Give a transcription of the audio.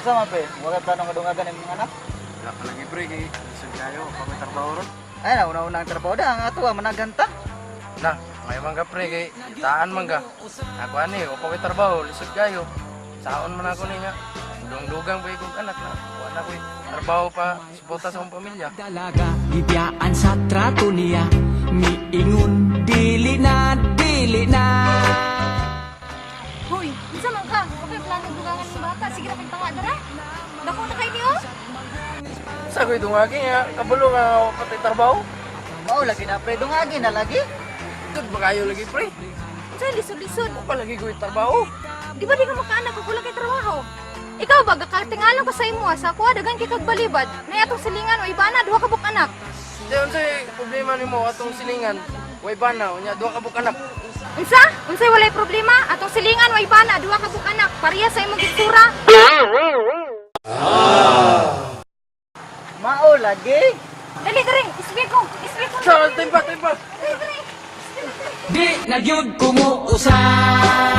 Isa man pre, wala tanong kadungagan ng mga anak. Wala pa lagi pre, kay isang kayo, pamitrabaho ron. Ay na una-una ang trabaho da, ang ato managanta. Na, may mangga pre, kay itaan mangga. Ako ani, o pamitrabaho, lisod kayo. Saon man ako niya. Dugang-dugang pa ikong anak na. Wala ko trabaho pa, suporta sa akong pamilya. Dalaga, gibiyaan sa trato niya. Miingon, dili na, dili na. Hoy, isa man ka. Okay, plano dugangan ng bata. Sige na kayong pangadara. Dako na kayo niyo. Sa ko'y dungagi nga, kabalo nga ako pati trabaho. Mao lagi na pre, dungagi na lagi. Good ba kayo lagi pre? Sa lisod-lisod. Ako pa lagi ko'y trabaho. Di ba di ka makaanak kung kulang kay trabaho? Ikaw ba, gakatingalan ka sa imo sa kuha, dagan kay kagbalibad. Na atong silingan o iba na, duha ka buk anak. Hindi, unsay problema ni mo atong silingan. Way ba na, unya, duha ka buk anak. Unsa? Unsay walay problema? Atong silingan o iba na, duha ka buk anak. Pareha sa imong gitsura. Mao lagi. Dali, dali, isbig ko. Isbig ko. Sa, timpa, timpa. Dali, dali. Di na gyud kumuusan.